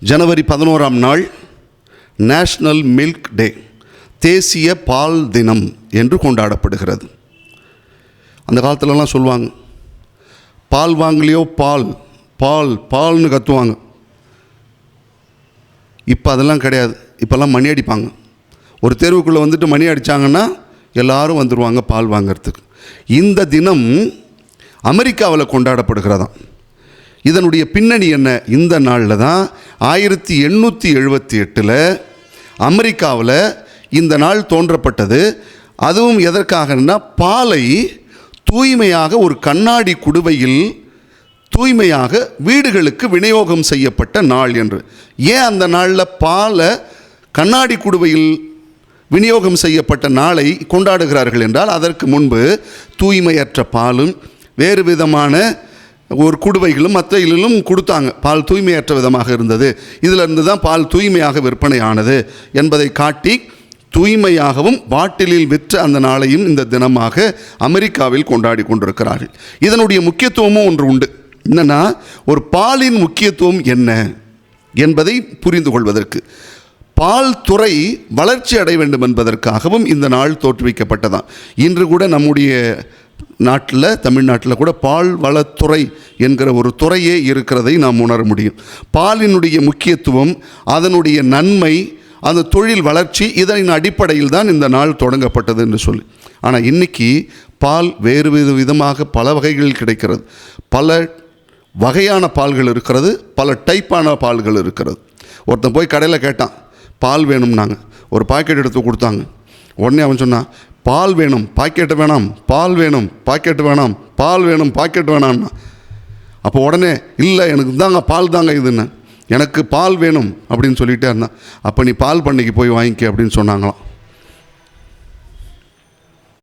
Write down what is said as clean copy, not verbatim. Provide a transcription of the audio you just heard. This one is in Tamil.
ஜனவரி 11ஆம் நாள் நேஷ்னல் மில்க் டே, தேசிய பால் தினம் என்று கொண்டாடப்படுகிறது. அந்த காலத்துலலாம் சொல்லுவாங்க, பால் வாங்கலையோ பால் பால் பால்னு கத்துவாங்க. இப்போ அதெல்லாம் கிடையாது. இப்போல்லாம் மணி அடிப்பாங்க. ஒரு தெருவுக்குள்ளே வந்துட்டு மணி அடித்தாங்கன்னா எல்லாரும் வந்துடுவாங்க பால் வாங்கிறதுக்கு. இந்த தினம் அமெரிக்காவில் கொண்டாடப்படுகிறதாம். இதனுடைய பின்னணி என்ன? இந்த நாளில் தான் 1878 அமெரிக்காவில் இந்த நாள் தோன்றப்பட்டது. அதுவும் எதற்காகனா, பாலை தூய்மையாக ஒரு கண்ணாடி குடுவையில் தூய்மையாக வீடுகளுக்கு விநியோகம் செய்யப்பட்ட நாள் என்று. ஏன் அந்த நாளில் பாலை கண்ணாடி குடுவையில் விநியோகம் செய்யப்பட்ட நாளை கொண்டாடுகிறார்கள் என்றால், அதற்கு முன்பு தூய்மையற்ற பாலும் வேறு விதமான ஒரு குடுவைகளும் மற்றையிலும் கொடுத்தாங்க. பால் தூய்மையற்ற விதமாக இருந்தது. இதிலிருந்து தான் பால் தூய்மையாக விற்பனை ஆனது என்பதை காட்டி தூய்மையாகவும் பாட்டிலில் விற்ற அந்த நாளையும் இந்த தினமாக அமெரிக்காவில் கொண்டாடி கொண்டிருக்கிறார்கள். இதனுடைய முக்கியத்துவமும் ஒன்று உண்டு. என்னன்னா, ஒரு பாலின் முக்கியத்துவம் என்ன என்பதை புரிந்து கொள்வதற்கு, பால் துறை வளர்ச்சி அடைய வேண்டும் என்பதற்காகவும் இந்த நாள் தோற்றுவிக்கப்பட்டதான். இன்று கூட நம்முடைய நாட்டில், தமிழ்நாட்டில் கூட பால் வளத்துறை என்கிற ஒரு துறையே இருக்கிறதை நாம் உணர முடியும். பாலினுடைய முக்கியத்துவம், அதனுடைய நன்மை, அந்த தொழில் வளர்ச்சி, இதன் அடிப்படையில் தான் இந்த நாள் தொடங்கப்பட்டது என்று சொல்லி. ஆனால் இன்றைக்கி பால் வேறு விதமாக பல வகைகளில் கிடைக்கிறது. பல வகையான பால்கள் இருக்கிறது, பல டைப்பான பால்கள் இருக்கிறது. ஒருத்தன் போய் கடையில் கேட்டான், பால் வேணும்னாங்க. ஒரு பாக்கெட் எடுத்து கொடுத்தாங்க. உடனே அவன் சொன்னான், பால் வேணும் பாக்கெட்டு வேணாம், பால் வேணும் பாக்கெட்டு வேணாம், பால் வேணும் பாக்கெட் வேணாம்னா. அப்போ உடனே, இல்லை எனக்கு தாங்க பால் தாங்க இதுன்னு, எனக்கு பால் வேணும் அப்படின்னு சொல்லிகிட்டே இருந்தான். அப்போ நீ பால் பண்ணைக்கு போய் வாங்கிக்க அப்படின்னு சொன்னாங்களாம்.